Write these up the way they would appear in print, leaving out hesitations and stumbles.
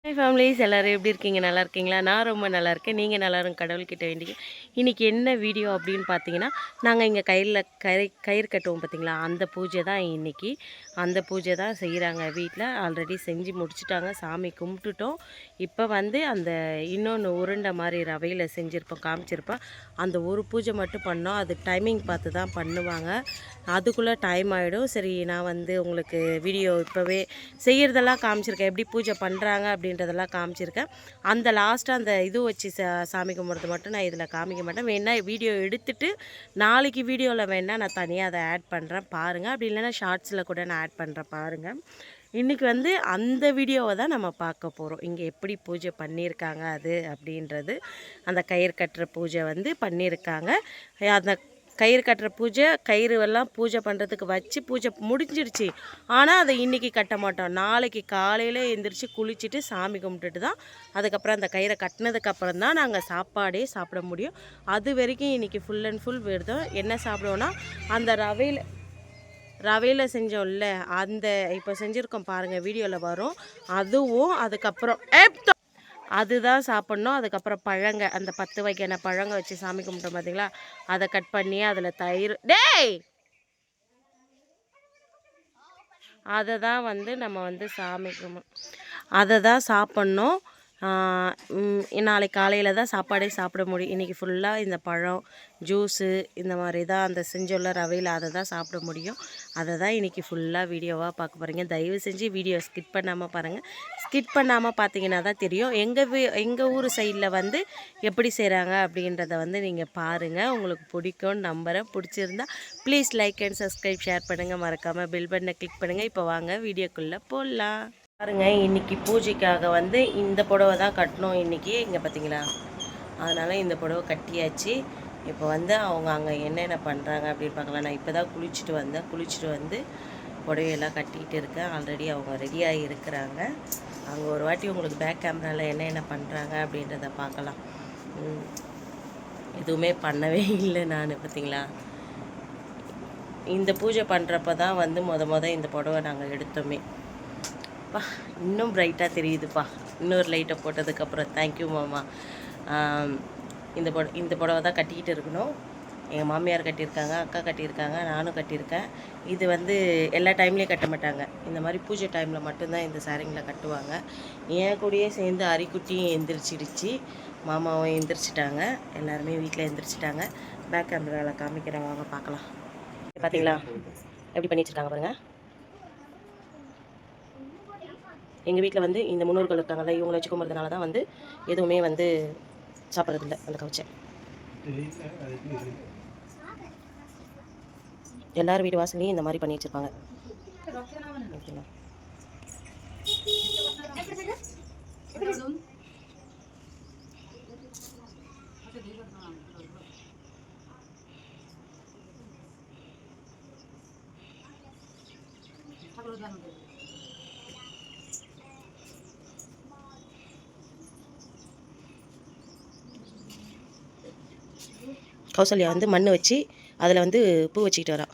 Hi families, எல்லோரும் எப்படி இருக்கீங்க? நல்லா இருக்கீங்களா? நான் ரொம்ப நல்லா இருக்கேன். நீங்கள் நல்லாரும் கடவுள்கிட்ட வேண்டிக்க. இன்றைக்கி என்ன வீடியோ அப்படின்னு பார்த்தீங்கன்னா, நாங்கள் இங்கே கயிறு கட்டுவோம் பார்த்தீங்களா, அந்த பூஜை தான் இன்றைக்கி. அந்த பூஜை தான் செய்கிறாங்க வீட்டில். ஆல்ரெடி செஞ்சு முடிச்சுட்டாங்க, சாமி கும்பிட்டுட்டோம். இப்போ வந்து அந்த இன்னொன்று உருண்டை மாதிரி ரவையில் செஞ்சுருப்போம், காமிச்சிருப்போம். அந்த ஒரு பூஜை மட்டும் பண்ணோம். அது டைமிங் பார்த்து தான் பண்ணுவாங்க. அதுக்குள்ளே டைம் ஆகிடும். சரி, நான் வந்து உங்களுக்கு வீடியோ இப்போவே செய்கிறதெல்லாம் காமிச்சிருக்கேன், எப்படி பூஜை பண்ணுறாங்க அப்படின்றதெல்லாம் காமிச்சிருக்கேன். அந்த லாஸ்ட்டாக அந்த இது வச்சு சாமி கும்பிட்றது மட்டும் நான் இதில் காமிக்க மாட்டேன். வேணால் வீடியோ எடுத்துகிட்டு நாளைக்கு வீடியோவில் வேணால் நான் தனியாக அதை ஆட் பண்ணுறேன் பாருங்கள். அப்படி இல்லைன்னா ஷார்ட்ஸில் கூட நான் ஆட் பண்ணுறேன் பாருங்கள். இன்றைக்கி வந்து அந்த வீடியோவை தான் நம்ம பார்க்க போகிறோம். இங்கே எப்படி பூஜை பண்ணியிருக்காங்க அது அப்படின்றது. அந்த கயிறு கட்டுற பூஜை வந்து பண்ணியிருக்காங்க. அந்த கயிறு கட்டுற பூஜை, கயிறுவெல்லாம் பூஜை பண்ணுறதுக்கு வச்சு பூஜை முடிஞ்சிடுச்சு. ஆனால் அதை இன்றைக்கி கட்ட மாட்டோம். நாளைக்கு காலையில் எழுந்திரிச்சு குளிச்சுட்டு சாமி கும்பிட்டுட்டு தான் அதுக்கப்புறம் அந்த கயிறை கட்டினதுக்கப்புறம் தான் நாங்கள் சாப்பாடே சாப்பிட முடியும். அது வரைக்கும் இன்றைக்கி ஃபுல் அண்ட் ஃபுல் விரதம். என்ன சாப்பிடுவோன்னா, அந்த ரவையில் செஞ்சோம்ல, அந்த இப்போ செஞ்சுருக்கோம் பாருங்கள், வீடியோவில் வரும். அதுவும் அதுக்கப்புறம் அதுதான் சாப்பிட்ணும். அதுக்கப்புறம் பழங்க, அந்த 10 வகையான பழங்க வச்சு சாமி கும்பிட்டோம் பார்த்தீங்களா, அதை கட் பண்ணி அதில் தயிர் அதை தான் வந்து நம்ம வந்து சாமி அதை தான் சாப்பிட்ணும். நாளைக்கு காலையில் தான் சாப்பாடே சாப்பிட முடியும். இன்றைக்கி ஃபுல்லாக இந்த பழம், ஜூஸு, இந்த மாதிரி தான் அந்த செஞ்சோல்ல ரவையில், அதை தான் சாப்பிட முடியும். அதை தான் இன்றைக்கி ஃபுல்லாக வீடியோவாக பார்க்க போகிறீங்க. தயவு செஞ்சு வீடியோ ஸ்கிப் பண்ணாமல் பாருங்கள். ஸ்கிப் பண்ணாமல் பார்த்தீங்கன்னா தான் தெரியும். எங்கள் ஊர் சைடில் வந்து எப்படி செய்கிறாங்க அப்படின்றத வந்து நீங்கள் பாருங்கள். உங்களுக்கு பிடிக்கும்னு நம்புகிறேன். பிடிச்சிருந்தா please like and subscribe, share பண்ணுங்கள். மறக்காமல் பெல் பட்டனை கிளிக் பண்ணுங்கள். இப்போ வாங்க வீடியோக்குள்ளே போடலாம். பாருங்கள், இன்றைக்கி பூஜைக்காக வந்து இந்த புடவை தான் கட்டணும் இன்றைக்கி. இங்கே பார்த்தீங்களா, அதனால் இந்த புடவை கட்டியாச்சு. இப்போ வந்து அவங்க அங்கே என்னென்ன பண்ணுறாங்க அப்படின்னு பார்க்கலாம். நான் இப்போ தான் குளிச்சுட்டு வந்து புடவையெல்லாம் கட்டிக்கிட்டு இருக்கேன். ஆல்ரெடி அவங்க ரெடியாக இருக்கிறாங்க. அங்கே ஒரு வாட்டி உங்களுக்கு பேக் கேமராவில் என்னென்ன பண்ணுறாங்க அப்படின்றத பார்க்கலாம். எதுவுமே பண்ணவே இல்லை நான். பார்த்தீங்களா, இந்த பூஜை பண்ணுறப்ப தான் வந்து இந்த புடவை நாங்கள் எடுத்தோமே. இன்னும் பிரைட்டாக தெரியுதுப்பா, இன்னொரு லைட்டை போட்டதுக்கப்புறம். தேங்க்யூ மாமா. இந்த புடவை தான் கட்டிக்கிட்டு இருக்கணும். எங்கள் மாமியார் கட்டியிருக்காங்க, அக்கா கட்டியிருக்காங்க, நானும் கட்டியிருக்கேன். இது வந்து எல்லா டைம்லேயும் கட்ட மாட்டாங்க. இந்த மாதிரி பூஜை டைமில் மட்டும்தான் இந்த சாரிங்களை கட்டுவாங்க. என் கூடயே சேர்ந்து அரிக்குட்டியும் எந்திரிச்சிடுச்சு, மாமாவும் எந்திரிச்சிட்டாங்க, எல்லாருமே வீட்டில் எந்திரிச்சிட்டாங்க. பேக் கேமராவில் காமிக்கிறேன், வாங்க பார்க்கலாம். பார்த்தீங்களா எப்படி பண்ணி வச்சுருக்காங்க பாருங்கள். எங்கள் வீட்டில் வந்து இந்த முன்னோர்கள் இருக்காங்கல்ல, இவங்களை வச்சு கும்பிட்றதுனால தான் வந்து எதுவுமே வந்து சாப்பிட்றதில்ல அந்த கவுச்சை. எல்லார் வீடு வாசலையும் இந்த மாதிரி பண்ணி வச்சுருப்பாங்க. ஓகேங்களா, கௌசல்யா வந்து மண் வச்சு அதில் வந்து பூ வச்சுக்கிட்டு வரா.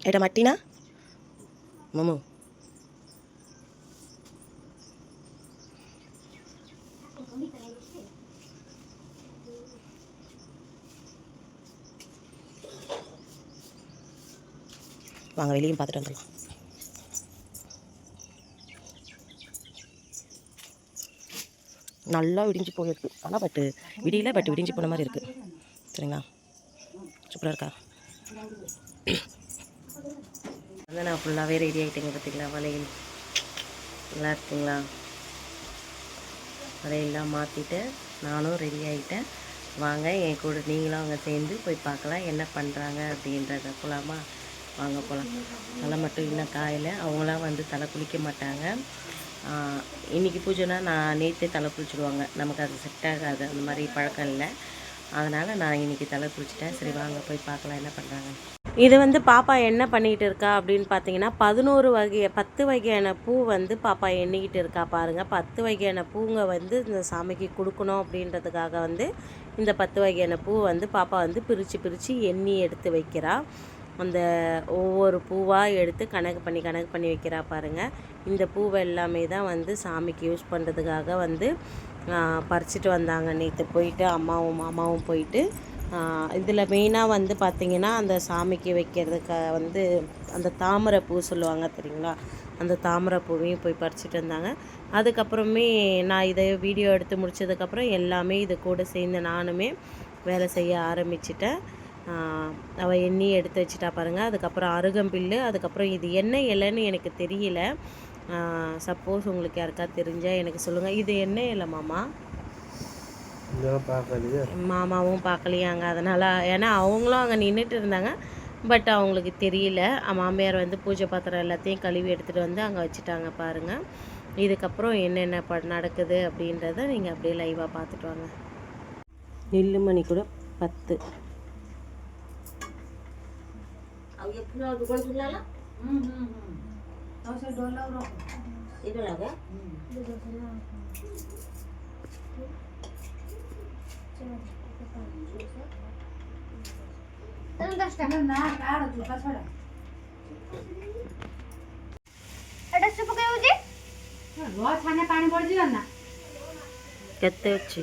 ஏட்டா மட்டினா மம்மு, வாங்க வெளியும் பார்த்துட்டு வந்துடலாம். நல்லா விடிஞ்சு போயிருக்கு. ஆனால் விடியல, விடிஞ்சு போன மாதிரி இருக்குது. சரிங்களா, சூப்பராக இருக்கா? வந்து நான் ஃபுல்லாகவே ரெடி ஆகிட்டேங்க. பார்த்தீங்களா, வளையல் நல்லா இருக்குங்களா? வளையல்லாம் மாற்றிட்டு நானும் ரெடி ஆகிட்டேன். வாங்க என் கூட நீங்களும் அங்கே சேர்ந்து போய் பார்க்கலாம் என்ன பண்ணுறாங்க அப்படின்றத. போகலாமா? வாங்க போகலாம். தலை மட்டும் இன்னும் காயில், அவங்களாம் வந்து தலை குளிக்க மாட்டாங்க. இன்றைக்கி பூஜைனா நான் நேற்றே தலை குளிச்சுடுவாங்க. நமக்கு அது செட் ஆகாது, அந்த மாதிரி பழக்கம் இல்லை. அதனால் நான் இன்றைக்கி தலை குளிச்சிட்டேன். சரி வாங்க போய் பார்க்கலாம் என்ன பண்ணுறாங்க. இது வந்து பாப்பா என்ன பண்ணிக்கிட்டு இருக்கா அப்படின்னு பார்த்தீங்கன்னா, 10 வகையான பூ வந்து பாப்பா எண்ணிக்கிட்டு இருக்கா பாருங்கள். 10 வகையான பூங்க வந்து இந்த சாமிக்கு கொடுக்கணும் அப்படின்றதுக்காக வந்து இந்த 10 வகையான பூ வந்து பாப்பா வந்து பிரித்து எண்ணி எடுத்து வைக்கிறா. அந்த ஒவ்வொரு பூவாக எடுத்து கணக்கு பண்ணி வைக்கிறா பாருங்கள். இந்த பூவை எல்லாமே தான் வந்து சாமிக்கு யூஸ் பண்ணுறதுக்காக வந்து பறிச்சிட்டு வந்தாங்க நேற்று போயிட்டு அம்மாவும் மாமாவும் போயிட்டு. இதில் மெயினாக வந்து பார்த்திங்கன்னா அந்த சாமிக்கு வைக்கிறதுக்கு வந்து அந்த தாமரை பூ சொல்லுவாங்க தெரியுங்களா, அந்த தாமரை பூவையும் போய் பறிச்சிட்டு வந்தாங்க. அதுக்கப்புறமே நான் இதை வீடியோ எடுத்து முடித்ததுக்கப்புறம் எல்லாமே இது கூட சேர்ந்து நானுமே வேலை செய்ய ஆரம்பிச்சிட்டேன். அவள் எண்ணி எடுத்து வச்சுட்டா பாருங்கள். அதுக்கப்புறம் அருகம்பில்லு, அதுக்கப்புறம் இது என்ன இலைன்னு எனக்கு தெரியல. சப்போஸ் உங்களுக்கு யாருக்கா தெரிஞ்சால் எனக்கு சொல்லுங்கள். இது என்ன இலை மாமா? மாமாவும் பார்க்கலையாங்க, அதனால் ஏன்னா அவங்களும் அங்கே நின்றுட்டு இருந்தாங்க. பட் அவங்களுக்கு தெரியல. மாமியார் வந்து பூஜை பாத்திரம் எல்லாத்தையும் கழுவி எடுத்துகிட்டு வந்து அங்கே வச்சுட்டாங்க பாருங்கள். இதுக்கப்புறம் என்னென்ன நடக்குது அப்படின்றத நீங்கள் அப்படியே லைவாக பார்த்துட்டு வாங்க. நெல்லு மணி கூட 10. କେତେ ଅଛି?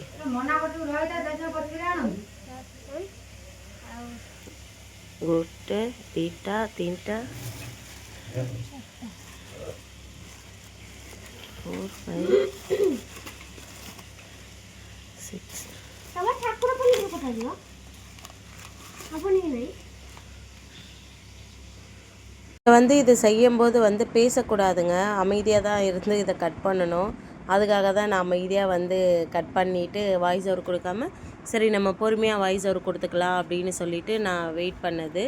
ଗୋଟେ ଦୁଇଟା ତିନିଟା 4 5 6. வந்து இது செய்யும்போது வந்து பேசக்கூடாதுங்க, அமைதியாக தான் இருந்து இதை கட் பண்ணணும். அதுக்காக தான் நான் அமைதியாக வந்து கட் பண்ணிவிட்டு வாய்ஸ் ஓவர் கொடுக்காம சரி நம்ம பொறுமையாக வாய்ஸ் ஓவர் கொடுத்துக்கலாம் அப்படின்னு சொல்லிவிட்டு நான் வெயிட் பண்ணது.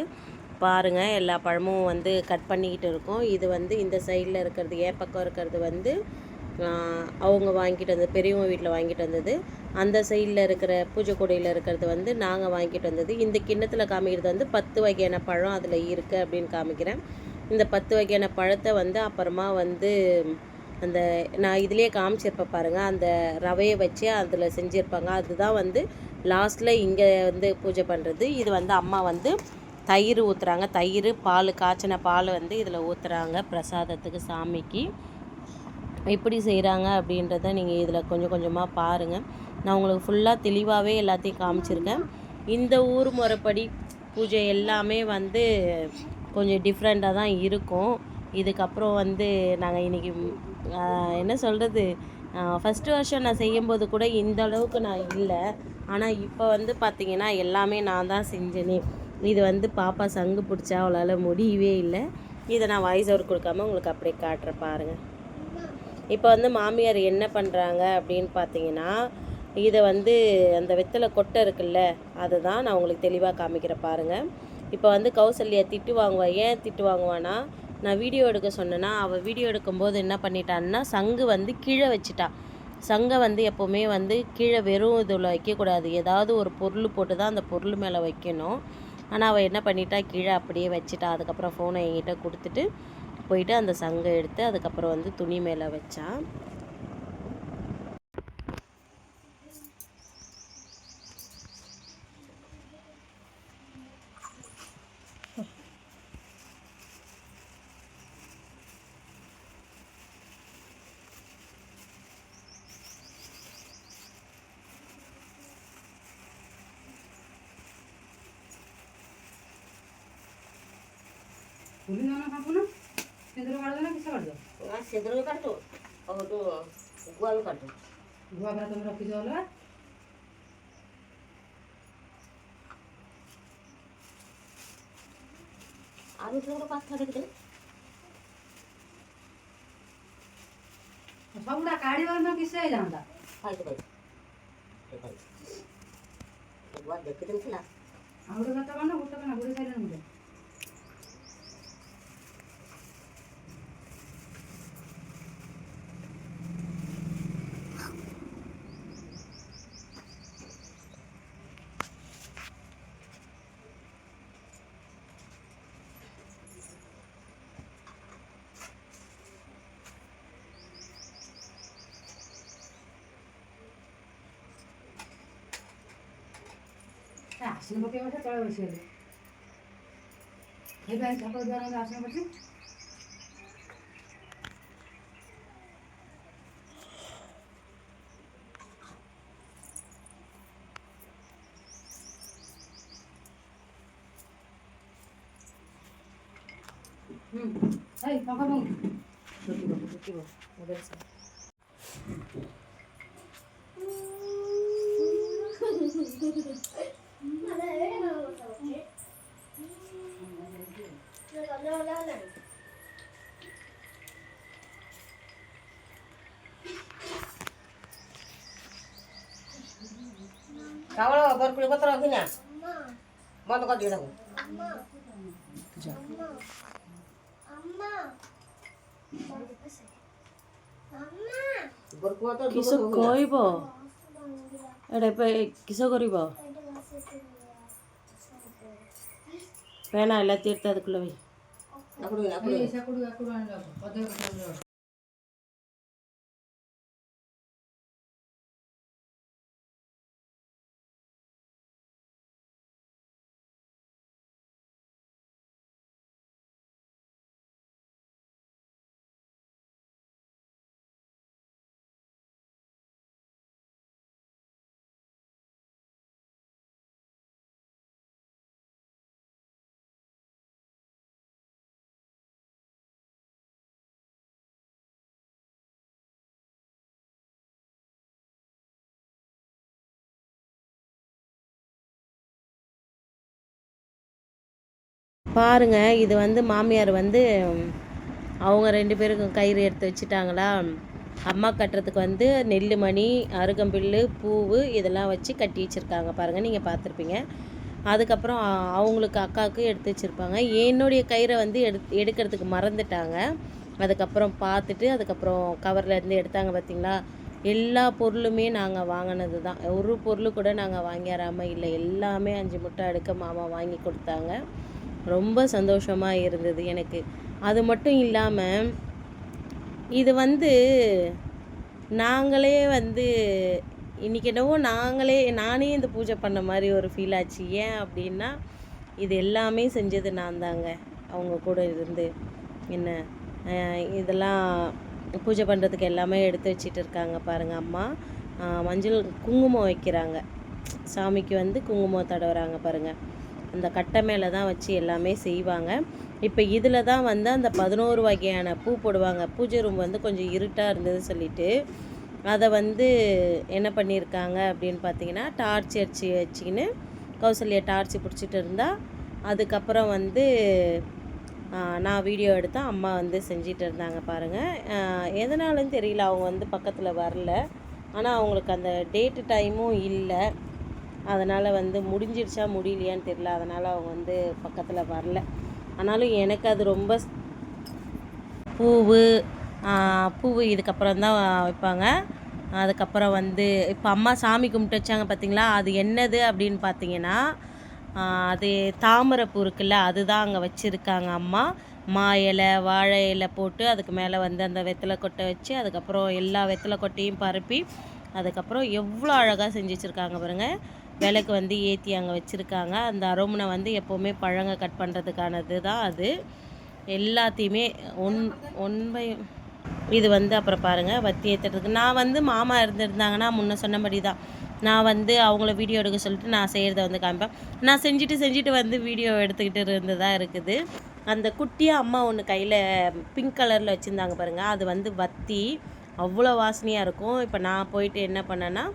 பாருங்கள், எல்லா பழமும் வந்து கட் பண்ணிக்கிட்டு இருக்கோம். இது வந்து இந்த சைடில் இருக்கிறது என் பக்கம் இருக்கிறது வந்து அவங்க வாங்கிட்டு வந்தது, பெரியவங்க வீட்டில் வாங்கிட்டு வந்தது. அந்த சைடில் இருக்கிற பூஜை கூடையில் இருக்கிறது வந்து நாங்கள் வாங்கிட்டு வந்தது. இந்த கிண்ணத்தில் காமிக்கிறது வந்து 10 வகையான பழம் அதில் இருக்குது அப்படின்னு காமிக்கிறேன். இந்த 10 வகையான பழத்தை வந்து அப்புறமா வந்து அந்த நான் இதிலே காமிச்சிருப்பேன் பாருங்கள், அந்த ரவையை வச்சு அதில் செஞ்சுருப்பாங்க. அதுதான் வந்து லாஸ்ட்டில் இங்கே வந்து பூஜை பண்ணுறது. இது வந்து அம்மா வந்து தயிர் ஊற்றுறாங்க. தயிர் பால், காய்ச்சின பால் வந்து இதில் ஊற்றுறாங்க பிரசாதத்துக்கு சாமிக்கு. எப்படி செய்கிறாங்க அப்படின்றத நீங்கள் இதில் கொஞ்சம் கொஞ்சமாக பாருங்கள். நான் உங்களுக்கு ஃபுல்லாக தெளிவாகவே எல்லாத்தையும் காமிச்சிருக்கேன். இந்த ஊர் முறைப்படி பூஜை எல்லாமே வந்து கொஞ்சம் டிஃப்ரெண்ட்டாக தான் இருக்கும். இதுக்கப்புறம் வந்து நாங்கள் இன்றைக்கி என்ன சொல்கிறது, ஃபஸ்ட்டு வருஷம் நான் செய்யும்போது கூட இந்த அளவுக்கு நான் இல்லை. ஆனால் இப்போ வந்து பார்த்திங்கன்னா எல்லாமே நான் தான் செஞ்சேனே. இது வந்து பாப்பா சங்கு பிடிச்சா அவளால் முடியவே இல்லை. இதை நான் வாய்ஸ் ஓவர் கொடுக்காம உங்களுக்கு அப்படியே காட்டுறேன் பாருங்கள். இப்போ வந்து மாமியார் என்ன பண்ணுறாங்க அப்படின்னு பார்த்தீங்கன்னா, இதை வந்து அந்த வெத்தலை கொட்டை இருக்குல்ல, அதை தான் நான் உங்களுக்கு தெளிவாக காமிக்கிறேன் பாருங்கள். இப்போ வந்து கௌசல்யா திட்டு வாங்குவா. ஏன் திட்டு வாங்குவானா, நான் வீடியோ எடுக்க சொன்னேன்னா அவள் வீடியோ எடுக்கும்போது என்ன பண்ணிட்டான்னா சங்கு வந்து கீழே வச்சுட்டா. சங்கை வந்து எப்போவுமே வந்து கீழே வெறும் இதில் வைக்கக்கூடாது, ஏதாவது ஒரு பொருள் போட்டு தான் அந்த பொருள் மேலே வைக்கணும். ஆனால் அவள் என்ன பண்ணிட்டா, கீழே அப்படியே வச்சுட்டா. அதுக்கப்புறம் ஃபோனை என்கிட்ட கொடுத்துட்டு போயிட்டு அந்த சங்கை எடுத்து அதுக்கப்புறம் வந்து துணி மேலே வச்சா. ସିନ୍ଦୁର କାଢିବ ନା କିସ କାଢିବ? ସିନ୍ଦୁର କାଟୁ ଆଉ ଗୁଆ ବି କାଟୁ। ଗୁଆ ପରା ତମେ ରଖିଛ ଅଲଗା? ଆଉ ଗୋଟେ ପାଠ ଦେଖିଦେଲେ ସବୁଟା କାଢିବାର ନା କିସ ହେଇଯାନ୍ତା। ଗୁଆ ଦେଖିଦେଲେ ଥିଲା ଆଉ ଗୋଟେ କଥା କଣ ଗୋଟେ କଣ ଗୋଟେ ସାଇଲେନ ଗୋଟେ ଆସିନ ପକେଇବା ତଳେ ବସିଗଲେ हे बॅग ठाकूर द्वारा आसन करते पंखा बंद उधर से Kalau berkulit kotor akhirnya, mau tukar dia aku. Berkulit tu kiss কইব এটা কিস করিব பேனா எல்லாத்தையும் எடுத்து அதுக்குள்ள வை aku ऐसा कुड़ आने लगा पौधे को பாருங்க இது வந்து மாமியார் வந்து அவங்க 2 பேருக்கும் கயிறு எடுத்து வச்சுட்டாங்களா. அம்மா கட்டுறதுக்கு வந்து நெல் மணி அருகம்பில்லு பூவு இதெல்லாம் வச்சு கட்டி வச்சுருக்காங்க பாருங்கள், நீங்கள் பார்த்துருப்பீங்க. அதுக்கப்புறம் அவங்களுக்கு அக்காவுக்கு எடுத்து வச்சுருப்பாங்க. என்னுடைய கயிறை வந்து எடுக்கிறதுக்கு மறந்துட்டாங்க. அதுக்கப்புறம் பார்த்துட்டு அதுக்கப்புறம் கவர்லேருந்து எடுத்தாங்க பார்த்தீங்களா. எல்லா பொருளுமே நாங்கள் வாங்கினது தான், ஒரு பொருள் கூட நாங்கள் வாங்கியாராமல் இல்லை. எல்லாமே 5 முட்டை எடுக்க மாமா வாங்கி கொடுத்தாங்க. ரொம்ப சந்தோஷமாக இருந்தது எனக்கு. அது மட்டும் இல்லாமல் இது வந்து நாங்களே வந்து இன்றைக்கி என்னவோ நானே இந்த பூஜை பண்ண மாதிரி ஒரு ஃபீல் ஆச்சு. ஏன் அப்படின்னா இது எல்லாமே செஞ்சது நான் தாங்க. அவங்க கூட இருந்து என்ன இதெல்லாம் பூஜை பண்ணுறதுக்கு எல்லாமே எடுத்து வச்சிட்டு இருக்காங்க பாருங்கள். அம்மா மஞ்சள் குங்குமம் வைக்கிறாங்க, சாமிக்கு வந்து குங்குமம் தடவுறாங்க பாருங்கள். அந்த கட்டை மேலே தான் வச்சு எல்லாமே செய்வாங்க. இப்போ இதில் தான் வந்து அந்த 11 வகையான பூ போடுவாங்க. பூஜை ரூம் வந்து கொஞ்சம் இருட்டாக இருந்தது சொல்லிவிட்டு அதை வந்து என்ன பண்ணியிருக்காங்க அப்படின்னு பார்த்தீங்கன்னா, டார்ச் அடிச்சு வச்சுக்கின்னு கௌசல்யா டார்ச் பிடிச்சிட்டு இருந்தால், அதுக்கப்புறம் வந்து நான் வீடியோ எடுத்தேன். அம்மா வந்து செஞ்சிட்டு இருந்தாங்க பாருங்கள். எதனாலும் தெரியல, அவங்க வந்து பக்கத்தில் வரல. ஆனால் அவங்களுக்கு அந்த டேட்டு டைமும் இல்லை. அதனால் வந்து முடிஞ்சிடுச்சா முடியலையான்னு தெரியல. அதனால் அவங்க வந்து பக்கத்தில் வரல. ஆனாலும் எனக்கு அது ரொம்ப பூவு இதுக்கப்புறம் தான் வைப்பாங்க. அதுக்கப்புறம் வந்து இப்போ அம்மா சாமி கும்பிட்டு வச்சாங்க பார்த்தீங்களா, அது என்னது அப்படின்னு பார்த்தீங்கன்னா, அது தாமரைப்பூ இருக்குல்ல, அதுதான் அங்கே வச்சுருக்காங்க அம்மா. மா இலை வாழை இலை போட்டு அதுக்கு மேலே வந்து அந்த வெத்தலை கொட்டை வச்சு அதுக்கப்புறம் எல்லா வெத்தலை கொட்டையும் பரப்பி அதுக்கப்புறம் எவ்வளோ அழகாக செஞ்சு வச்சுருக்காங்க பாருங்கள். விளக்கு வந்து ஏற்றி அங்கே வச்சுருக்காங்க. அந்த அரோமனை வந்து எப்போவுமே பழங்க கட் பண்ணுறதுக்கானது தான் அது. எல்லாத்தையுமே ஒன் பை இது வந்து அப்புறம் பாருங்கள் வத்தி ஏற்றுறதுக்கு நான் வந்து மாமா இருந்திருந்தாங்கன்னா முன்ன சொன்னபடி தான் நான் வந்து அவங்கள வீடியோ எடுக்க சொல்லிட்டு நான் செய்கிறத வந்து காமிப்பேன். நான் செஞ்சுட்டு வந்து வீடியோ எடுத்துக்கிட்டு இருந்ததாக இருக்குது. அந்த குட்டியாக அம்மா ஒன்று கையில் பிங்க் கலரில் வச்சுருந்தாங்க பாருங்கள், அது வந்து வத்தி அவ்வளோ வாசனையாக இருக்கும். இப்போ நான் போயிட்டு என்ன பண்ணேன்னா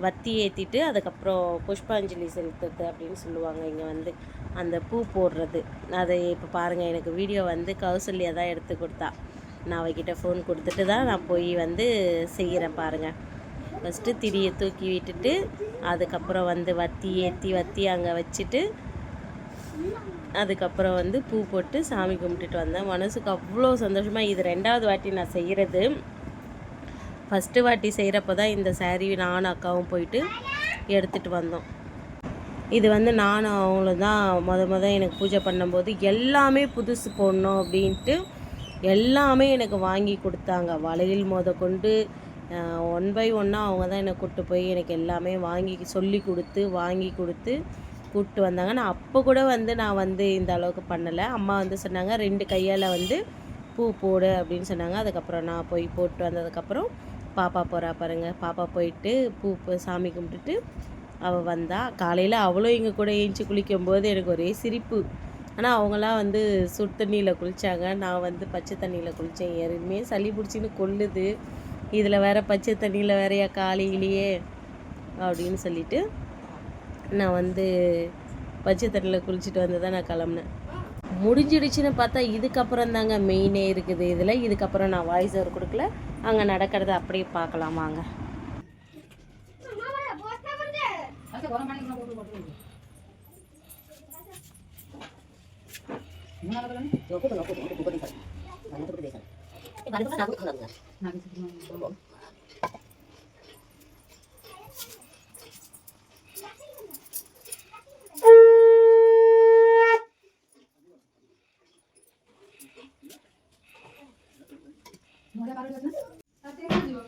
வத்தி ஏற்றிட்டு அதுக்கப்புறம் புஷ்பாஞ்சலி செலுத்துறது அப்படின்னு சொல்லுவாங்க இங்கே வந்து அந்த பூ போடுறது. அதை இப்போ பாருங்கள், எனக்கு வீடியோ வந்து கௌசல்யா தான் எடுத்து கொடுத்தா. நான் அவகிட்ட ஃபோன் கொடுத்துட்டு தான் நான் போய் வந்து செய்கிறேன் பாருங்கள். ஃபஸ்ட்டு திரியை தூக்கி விட்டுட்டு அதுக்கப்புறம் வந்து வத்தி அங்கே வச்சுட்டு அதுக்கப்புறம் வந்து பூ போட்டு சாமி கும்பிட்டுட்டு வந்தேன். மனசுக்கு அவ்வளோ சந்தோஷமாக. இது 2வது வாட்டி நான் செய்கிறது. ஃபஸ்ட்டு வாட்டி செய்கிறப்ப தான் இந்த சாரீ நானும் அக்காவும் போயிட்டு எடுத்துகிட்டு வந்தோம். இது வந்து நானும் அவங்களும் தான் முத எனக்கு பூஜை பண்ணும்போது எல்லாமே புதுசு போடணும் அப்படின்ட்டு எல்லாமே எனக்கு வாங்கி கொடுத்தாங்க. வளையல் கொண்டு 1 by 1 அவங்க தான் என்னை கூப்பிட்டு போய் எனக்கு எல்லாமே வாங்கி சொல்லி கொடுத்து வாங்கி கொடுத்து கூப்பிட்டு வந்தாங்க. நான் அப்போ கூட வந்து நான் வந்து இந்த அளவுக்கு பண்ணலை. அம்மா வந்து சொன்னாங்க 2 கையால் வந்து பூ போடு அப்படின்னு சொன்னாங்க. அதுக்கப்புறம் நான் போய் போட்டு வந்ததுக்கப்புறம் பாப்பா போகிறா பாருங்கள். பாப்பா போயிட்டு சாமி கும்பிட்டுட்டு அவள் வந்தா. காலையில் அவளும் எங்கள் கூட ஏஞ்சி குளிக்கும்போது எனக்கு ஒரே சிரிப்பு. ஆனால் அவங்களாம் வந்து சுடு தண்ணியில் குளித்தாங்க. நான் வந்து பச்சை தண்ணியில் குளித்தேன். ஏற்கனவே சளி பிடிச்சின்னு கொல்லுது, இதில் வேறு பச்சை தண்ணியில் வேறையா காலையிலேயே அப்படின்னு சொல்லிவிட்டு நான் வந்து பச்சை தண்ணியில் குளிச்சுட்டு வந்து தான் நான் கிளம்புனேன். முடிஞ்சிடுச்சுன்னு பார்த்தா இதுக்கப்புறம் தாங்க மெயினே இருக்குது இதில். இதுக்கப்புறம் நான் வாய்ஸ் ஓவர் கொடுக்கல. அங்கே நடக்கிறத அப்படியே பார்க்கலாம் வாங்க. अच्छा गरम पानी में बोतल बोतल ना लगा नहीं Yo puto no puto di sana. Mana puto di sana. Balik sana aku kenal. ना किसी को मोड़ा पार करना आते हैं जो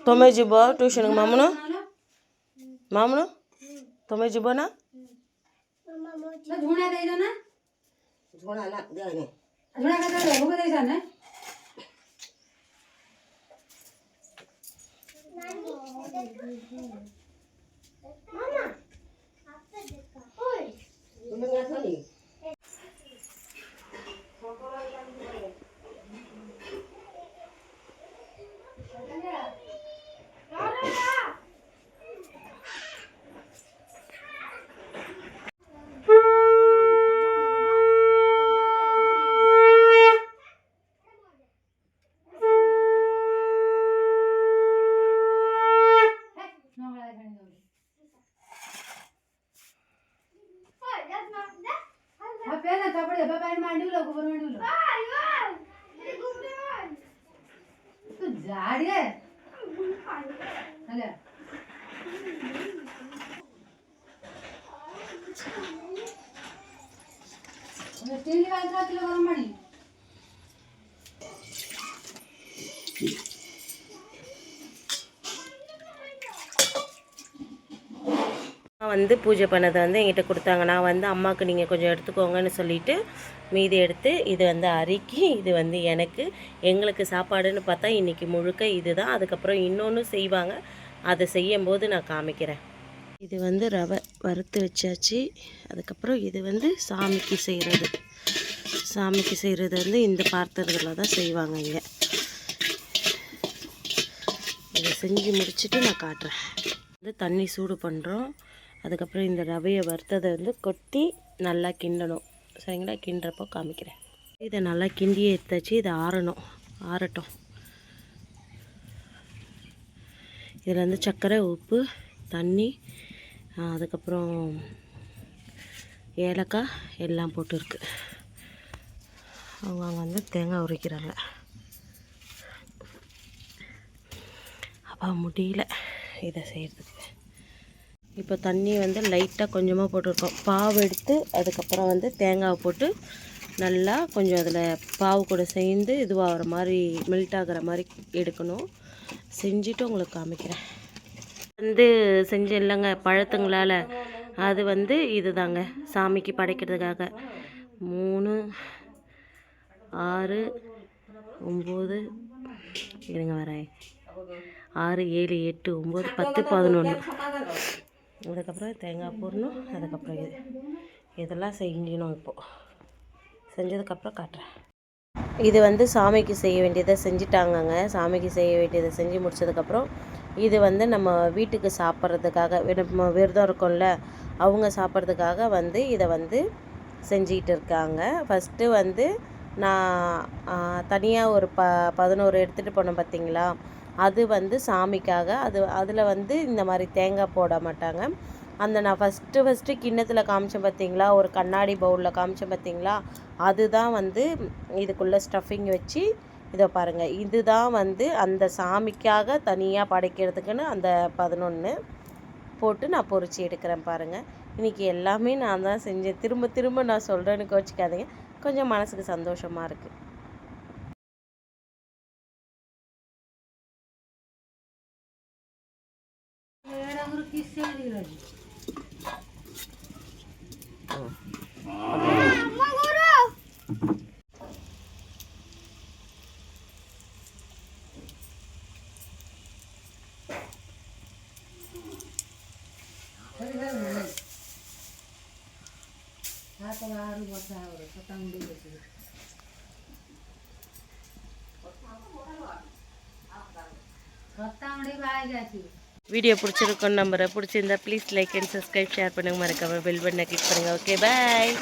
ତମେ ଯିବ ଟ୍ୟୁସନ୍କୁ ମାମୁନ ମାମୁନ ତମେ ଯିବ ନା? ना झुणा दे दो ना Zona anak dia ini. झुणा का दे वो दे जाना मामा आपसे देखा ओए Tuh ngeliat kali. स्टील का इतना किलो गरम पानी நான் வந்து பூஜை பண்ணதை வந்து என்கிட்ட கொடுத்தாங்க. நான் வந்து அம்மாவுக்கு நீங்கள் கொஞ்சம் எடுத்துக்கோங்கன்னு சொல்லிவிட்டு மீதி எடுத்து இது வந்து அரிக்கி இது வந்து எங்களுக்கு சாப்பாடுன்னு பார்த்தா இன்றைக்கி முழுக்க இது தான். அதுக்கப்புறம் இன்னொன்று செய்வாங்க, அதை செய்யும்போது நான் காமிக்கிறேன். இது வந்து ரவை வறுத்து வச்சாச்சு. அதுக்கப்புறம் இது வந்து சாமிக்கு செய்கிறது வந்து இந்த பாத்திரத்தில் தான் செய்வாங்க இங்கே. இதை செஞ்சு முடிச்சுட்டு நான் காட்டுறேன். வந்து தண்ணி சூடு பண்ணுறோம். அதுக்கப்புறம் இந்த ரவையை வறுத்ததை வந்து கொட்டி நல்லா கிண்டணும். சரிங்களா? கிண்டுறப்போ காமிக்கிறேன். இதை நல்லா கிண்டியே எடுத்தாச்சு. இதை ஆறட்டும். இதில் வந்து சர்க்கரை, உப்பு, தண்ணி, அதுக்கப்புறம் ஏலக்காய் எல்லாம் போட்டுருக்கு. அவங்க வந்து தேங்காய் உரிக்கிறாங்க. அப்போ முடியல இதை செய்கிறதுக்கு. இப்போ தண்ணி வந்து லைட்டாக கொஞ்சமாக போட்டிருக்கோம். பாவு எடுத்து அதுக்கப்புறம் வந்து தேங்காவை போட்டு நல்லா கொஞ்சம் அதில் பாவு கூட சேர்ந்து இதுவாகிற மாதிரி மெல்ட் ஆகிற மாதிரி எடுக்கணும். செஞ்சுட்டு உங்களுக்கு காமிக்கிறேன். வந்து செஞ்சு இல்லைங்க பழத்துங்களால் அது வந்து இது தாங்க சாமிக்கு படைக்கிறதுக்காக. 3 6 9 இருங்க வரேன் 6 7 8 9 10 11. அதுக்கப்புறம் தேங்காய் போடணும். அதுக்கப்புறம் இதெல்லாம் செஞ்சணும். இப்போது செஞ்சதுக்கப்புறம் காட்டுறேன். இது வந்து சாமிக்கு செய்ய வேண்டியதை செஞ்சிட்டாங்கங்க. சாமிக்கு செய்ய வேண்டியதை செஞ்சு முடிச்சதுக்கப்புறம் இது வந்து நம்ம வீட்டுக்கு சாப்பிட்றதுக்காக நம்ம விரதம் இருக்கோம்ல அவங்க சாப்பிட்றதுக்காக வந்து இதை வந்து செஞ்சிக்கிட்டு இருக்காங்க. ஃபஸ்ட்டு வந்து நான் தனியாக ஒரு 11 எடுத்துகிட்டு போனேன் பார்த்திங்களா, அது வந்து சாமிக்காக. அதில் வந்து இந்த மாதிரி தேங்காய் போட மாட்டாங்க. அந்த நான் ஃபஸ்ட்டு கிண்ணத்தில் காமிச்சேன் பார்த்திங்களா, ஒரு கண்ணாடி பவுலில் காமிச்சேன் பார்த்திங்களா, அதுதான் வந்து இதுக்குள்ளே ஸ்டஃபிங் வச்சு இதை பாருங்கள். இதுதான் வந்து அந்த சாமிக்காக தனியாக படைக்கிறதுக்குன்னு அந்த 11 போட்டு நான் பொரிச்சு எடுக்கிறேன் பாருங்கள். இன்றைக்கி எல்லாமே நான் தான் செஞ்சேன். திரும்ப திரும்ப நான் சொல்கிறேன்னு கோச்சிக்காதீங்க. கொஞ்சம் மனசுக்கு சந்தோஷமாக இருக்குது. வீடியோ பிடிச்சிருக்கோன்னு நம்புறேன். பிடிச்சிருந்தா please like and subscribe, share பண்ணுங்கள், மறக்காம பெல் பட்டனை கிளிக் பண்ணுங்கள். ஓகே, பாய்.